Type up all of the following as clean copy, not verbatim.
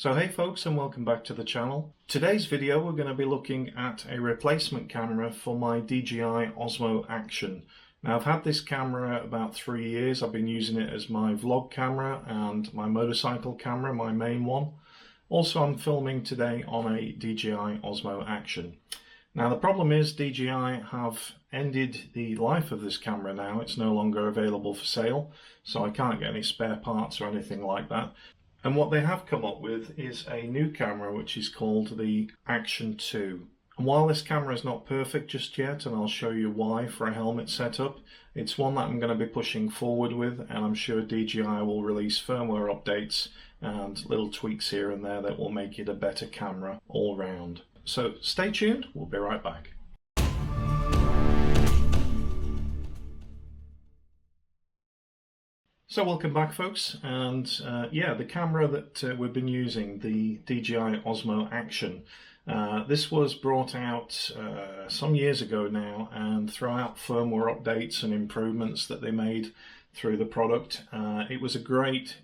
So hey folks, and welcome back to the channel. Today's video we're going to be looking at a replacement camera for my DJI Osmo Action. Now I've had this camera about 3 years. I've been using it as my vlog camera and my motorcycle camera, my main one. Also I'm filming today on a DJI Osmo Action. Now the problem is DJI have ended the life of this camera now. It's no longer available for sale, so I can't get any spare parts or anything like that. And what they have come up with is a new camera which is called the Action 2. And while this camera is not perfect just yet, and I'll show you why for a helmet setup, it's one that I'm going to be pushing forward with, and I'm sure DJI will release firmware updates and little tweaks here and there that will make it a better camera all round. So stay tuned, we'll be right back. So welcome back folks, and yeah, the camera that we've been using, the DJI Osmo Action, this was brought out some years ago now, and throughout firmware updates and improvements that they made through the product, it was a great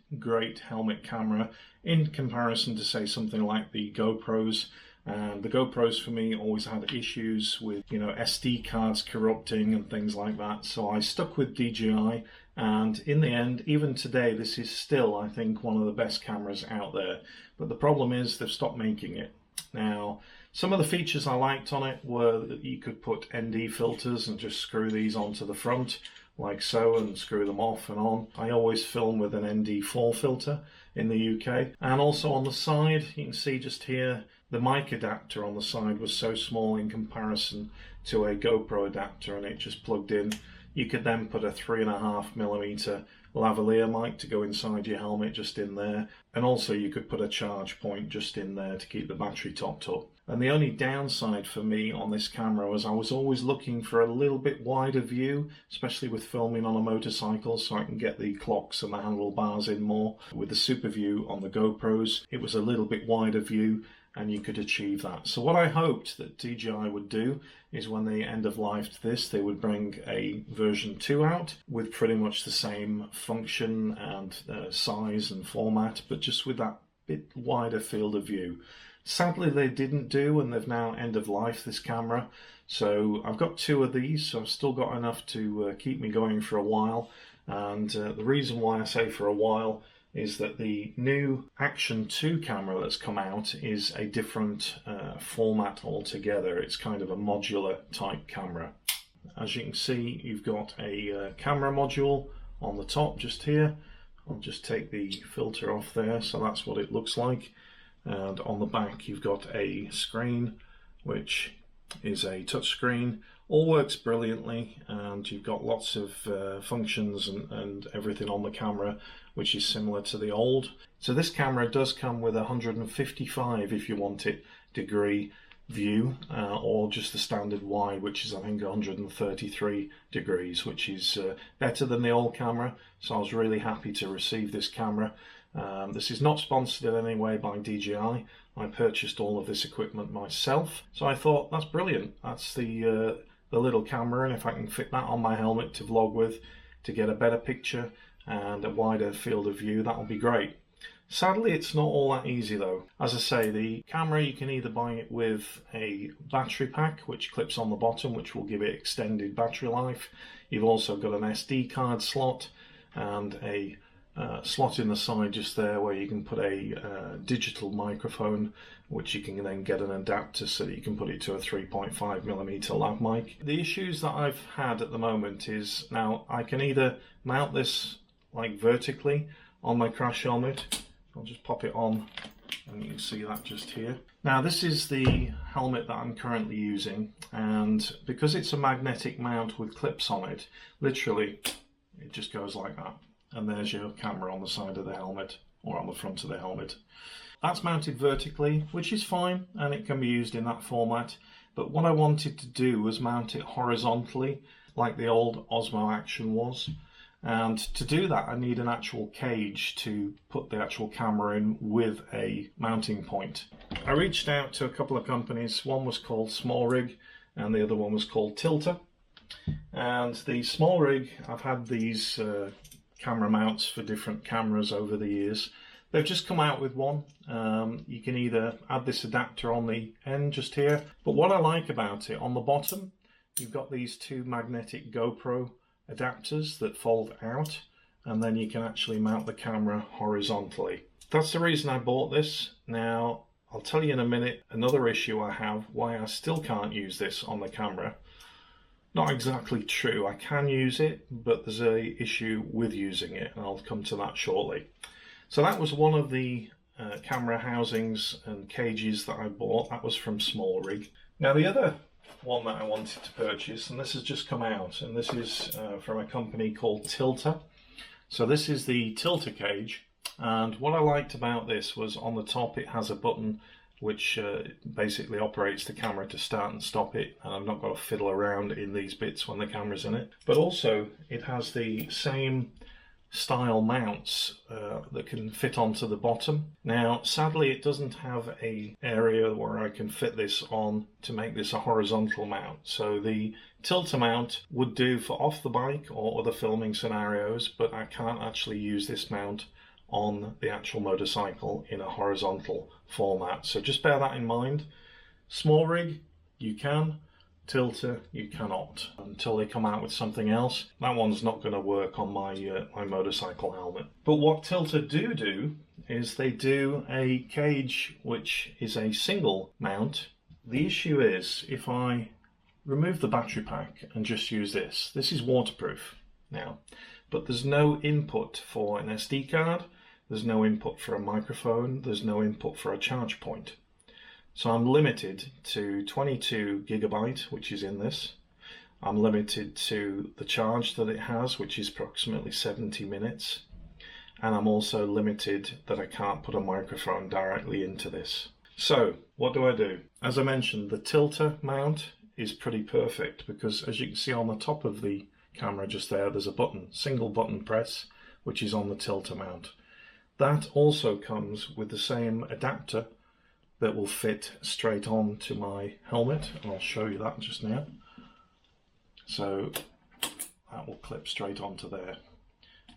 helmet camera in comparison to say something like the GoPros. And the GoPros for me always had issues with, you know, SD cards corrupting and things like that. So I stuck with DJI, and in the end, even today, this is still, I think, one of the best cameras out there. But the problem is they've stopped making it. Now, some of the features I liked on it were that you could put ND filters and just screw these onto the front, like so, and screw them off and on. I always film with an ND4 filter in the UK. And also on the side, you can see just here, the mic adapter on the side was so small in comparison to a GoPro adapter, and it just plugged in. You could then put a 3.5mm lavalier mic to go inside your helmet just in there, and also you could put a charge point just in there to keep the battery topped up. And the only downside for me on this camera was I was always looking for a little bit wider view, especially with filming on a motorcycle, so I can get the clocks and the handlebars in more. With the super view on the GoPros, it was a little bit wider view, and you could achieve that. So what I hoped that DJI would do is when they end of life this, they would bring a version 2 out with pretty much the same function and size and format, but just with that bit wider field of view. Sadly they didn't do, and they've now end of life this camera. So I've got 2 of these, so I've still got enough to keep me going for a while. And the reason why I say for a while is that the new Action 2 camera that's come out is a different format altogether. It's kind of a modular type camera. As you can see, you've got a camera module on the top just here. I'll just take the filter off there, so that's what it looks like. And on the back you've got a screen, which is a touch screen. All works brilliantly, and you've got lots of functions and everything on the camera which is similar to the old. So this camera does come with 155, if you want it, degree view, or just the standard wide, which is I think 133 degrees, which is better than the old camera. So I was really happy to receive this camera. This is not sponsored in any way by DJI. I purchased all of this equipment myself, so I thought that's brilliant. That's the little camera, and if I can fit that on my helmet to vlog with to get a better picture and a wider field of view, that'll be great. Sadly, it's not all that easy though. As I say, the camera, you can either buy it with a battery pack which clips on the bottom, which will give it extended battery life. You've also got an SD card slot and a slot in the side just there where you can put a digital microphone, which you can then get an adapter so that you can put it to a 3.5mm lav mic. The issues that I've had at the moment is, now I can either mount this like vertically on my crash helmet. I'll just pop it on and you can see that just here. Now this is the helmet that I'm currently using, and because it's a magnetic mount with clips on it, literally it just goes like that. And there's your camera on the side of the helmet, or on the front of the helmet. That's mounted vertically, which is fine, and it can be used in that format. But what I wanted to do was mount it horizontally, like the old Osmo Action was. And to do that, I need an actual cage to put the actual camera in with a mounting point. I reached out to a couple of companies. One was called Smallrig, and the other one was called Tilta. And the Smallrig, I've had these camera mounts for different cameras over the years. They've just come out with one. You can either add this adapter on the end just here, but what I like about it, on the bottom, you've got these two magnetic GoPro adapters that fold out, and then you can actually mount the camera horizontally. That's the reason I bought this. Now, I'll tell you in a minute another issue I have, why I still can't use this on the camera. Not exactly true, I can use it, but there's an issue with using it, and I'll come to that shortly. So that was one of the camera housings and cages that I bought. That was from Smallrig. Now the other one that I wanted to purchase, and this has just come out, and this is from a company called Tilta. So this is the Tilta cage, and what I liked about this was on the top it has a button which basically operates the camera to start and stop it, and I've not got to fiddle around in these bits when the camera's in it. But also it has the same style mounts that can fit onto the bottom. Now sadly it doesn't have a area where I can fit this on to make this a horizontal mount, so the Tilta mount would do for off the bike or other filming scenarios, but I can't actually use this mount on the actual motorcycle in a horizontal format. So just bear that in mind. Smallrig you can, Tilta you cannot, until they come out with something else. That one's not going to work on my my motorcycle helmet. But what Tilta do is they do a cage which is a single mount. The issue is if I remove the battery pack and just use this is waterproof now, but there's no input for an SD card, there's no input for a microphone, there's no input for a charge point. So I'm limited to 22 gigabyte, which is in this. I'm limited to the charge that it has, which is approximately 70 minutes. And I'm also limited that I can't put a microphone directly into this. So what do? As I mentioned, the Tilta mount is pretty perfect because as you can see on the top of the camera just there, there's a button, single button press, which is on the Tilta mount. That also comes with the same adapter that will fit straight on to my helmet, and I'll show you that just now. So that will clip straight onto there,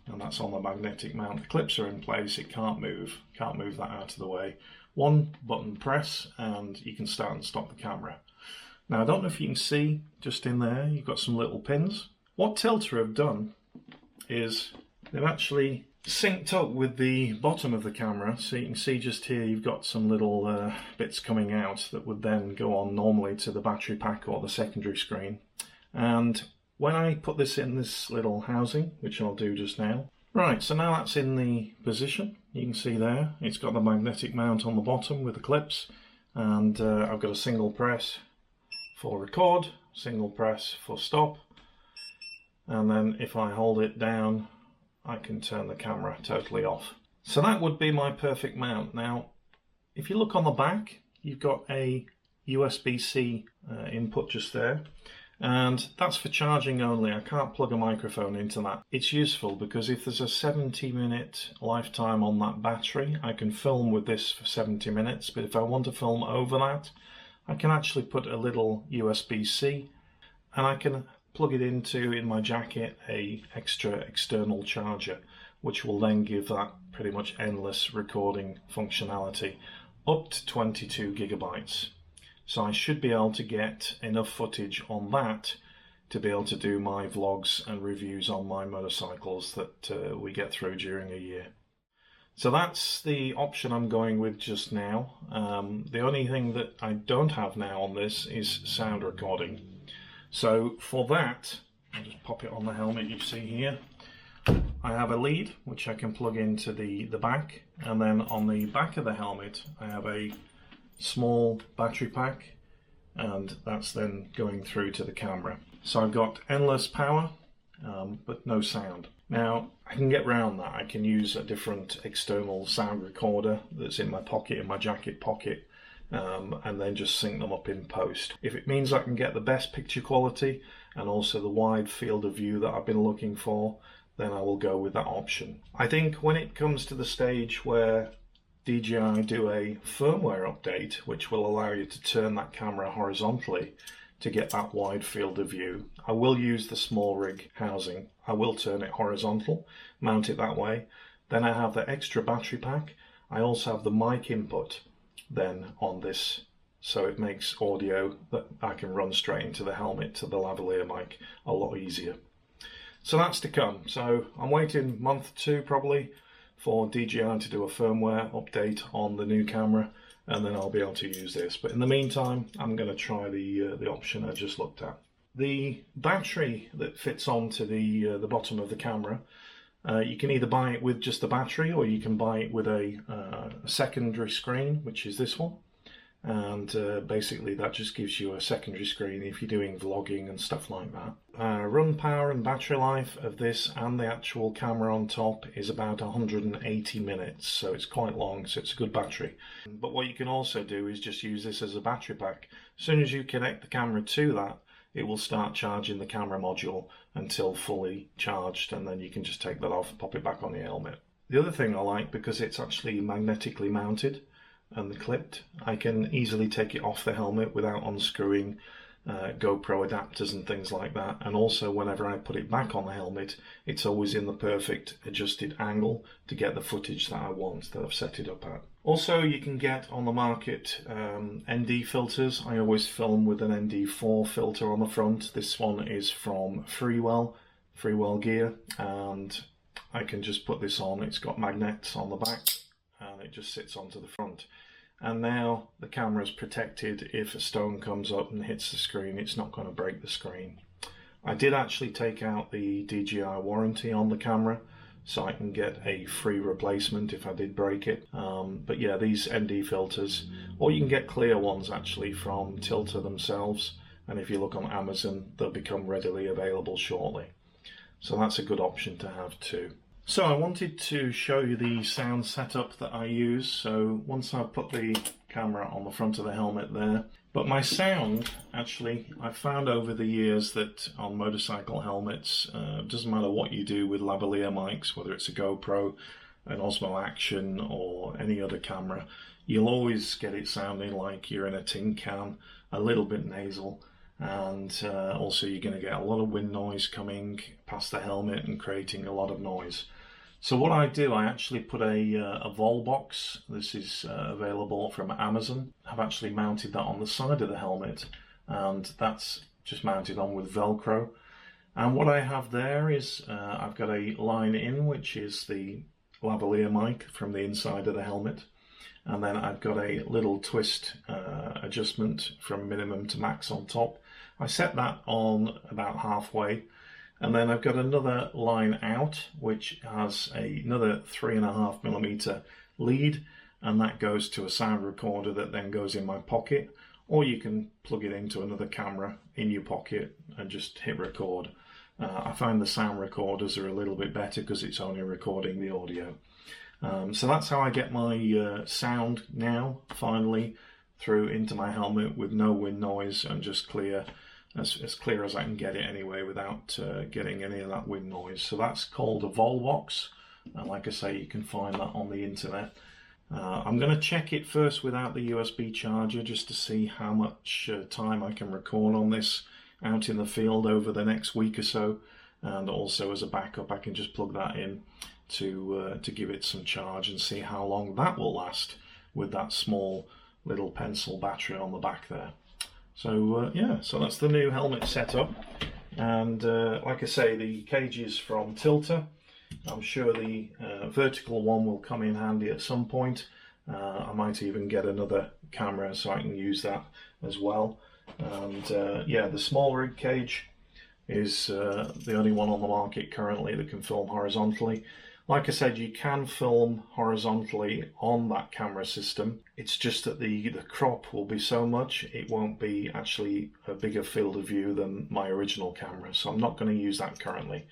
and that's on the magnetic mount. The clips are in place, it can't move that out of the way. One button press and you can start and stop the camera. Now I don't know if you can see just in there, you've got some little pins. What Tilta have done is they've actually synced up with the bottom of the camera, so you can see just here you've got some little bits coming out that would then go on normally to the battery pack or the secondary screen. And when I put this in this little housing, which I'll do just now, right, so now that's in the position, you can see there it's got the magnetic mount on the bottom with the clips, and I've got a single press for record, single press for stop, and then if I hold it down I can turn the camera totally off. So that would be my perfect mount. Now if you look on the back, you've got a USB-C input just there, and that's for charging only. I can't plug a microphone into that. It's useful because if there's a 70-minute lifetime on that battery, I can film with this for 70 minutes, but if I want to film over that, I can actually put a little USB-C and I can plug it into, in my jacket, a extra external charger, which will then give that pretty much endless recording functionality up to 22 gigabytes. So I should be able to get enough footage on that to be able to do my vlogs and reviews on my motorcycles that we get through during a year. So that's the option I'm going with just now. The only thing that I don't have now on this is sound recording. So for that, I'll just pop it on the helmet you see here. I have a lead which I can plug into the back, and then on the back of the helmet I have a small battery pack, and that's then going through to the camera. So I've got endless power but no sound. Now I can get around that. I can use a different external sound recorder that's in my pocket, in my jacket pocket, and then just sync them up in post. If it means I can get the best picture quality and also the wide field of view that I've been looking for, then I will go with that option. I think when it comes to the stage where DJI do a firmware update which will allow you to turn that camera horizontally to get that wide field of view, I will use the Smallrig housing. I will turn it horizontal, mount it that way. Then I have the extra battery pack I also have the mic input then on this, so it makes audio that I can run straight into the helmet to the lavalier mic a lot easier. So that's to come. So I'm waiting a month or two probably for DJI to do a firmware update on the new camera, and then I'll be able to use this. But in the meantime, I'm going to try the option I just looked at. The battery that fits onto the bottom of the camera, you can either buy it with just the battery, or you can buy it with a secondary screen, which is this one. And basically that just gives you a secondary screen if you're doing vlogging and stuff like that. Run power and battery life of this and the actual camera on top is about 180 minutes, so it's quite long, so it's a good battery. But what you can also do is just use this as a battery pack. As soon as you connect the camera to that, it will start charging the camera module until fully charged, and then you can just take that off and pop it back on the helmet. The other thing I like, because it's actually magnetically mounted and clipped, I can easily take it off the helmet without unscrewing GoPro adapters and things like that. And also whenever I put it back on the helmet, it's always in the perfect adjusted angle to get the footage that I want, that I've set it up at. Also, you can get on the market ND filters. I always film with an ND4 filter on the front. This one is from Freewell gear, and I can just put this on. It's got magnets on the back and it just sits onto the front. And now the camera is protected. If a stone comes up and hits the screen, it's not going to break the screen. I did actually take out the DJI warranty on the camera, so I can get a free replacement if I did break it. But yeah, these ND filters, or you can get clear ones actually from Tilta themselves, and if you look on Amazon, they'll become readily available shortly. So that's a good option to have too. So I wanted to show you the sound setup that I use. So once I've put the camera on the front of the helmet there, but my sound, actually, I've found over the years that on motorcycle helmets, doesn't matter what you do with lavalier mics, whether it's a GoPro, an Osmo Action or any other camera, you'll always get it sounding like you're in a tin can, a little bit nasal. And also you're going to get a lot of wind noise coming past the helmet and creating a lot of noise. So what I do, I actually put a vol box. This is available from Amazon. I've actually mounted that on the side of the helmet, and that's just mounted on with Velcro. And what I have there is I've got a line in, which is the lavalier mic from the inside of the helmet. And then I've got a little twist adjustment from minimum to max on top. I set that on about halfway, and then I've got another line out which has another 3.5mm lead, and that goes to a sound recorder that then goes in my pocket, or you can plug it into another camera in your pocket and just hit record. I find the sound recorders are a little bit better because it's only recording the audio. So that's how I get my sound now, finally, through into my helmet with no wind noise and just clear, as clear as I can get it anyway, without getting any of that wind noise. So that's called a vol box, and like I say, you can find that on the internet. I'm going to check it first without the USB charger just to see how much time I can record on this out in the field over the next week or so, and also as a backup I can just plug that in to give it some charge and see how long that will last with that small little pencil battery on the back there. So yeah, so that's the new helmet setup, and like I say, the cages from Tilta. I'm sure the vertical one will come in handy at some point. I might even get another camera so I can use that as well. And yeah, the Smallrig cage is the only one on the market currently that can film horizontally. Like I said, you can film horizontally on that camera system. It's just that the crop will be so much, it won't be actually a bigger field of view than my original camera. So I'm not going to use that currently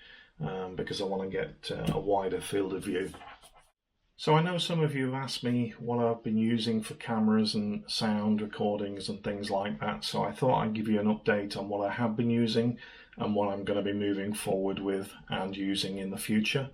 because I want to get a wider field of view. So I know some of you have asked me what I've been using for cameras and sound recordings and things like that. So I thought I'd give you an update on what I have been using and what I'm going to be moving forward with and using in the future.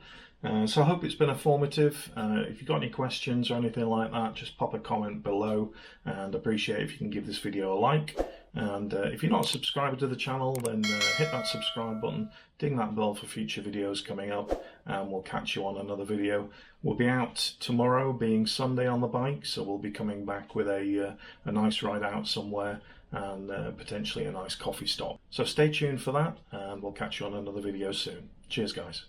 So I hope it's been informative. If you've got any questions or anything like that, just pop a comment below, and appreciate if you can give this video a like. And if you're not a subscriber to the channel, then hit that subscribe button, ding that bell for future videos coming up, and we'll catch you on another video. We'll be out tomorrow, being Sunday, on the bike, so we'll be coming back with a nice ride out somewhere, and potentially a nice coffee stop. So stay tuned for that, and we'll catch you on another video soon. Cheers, guys.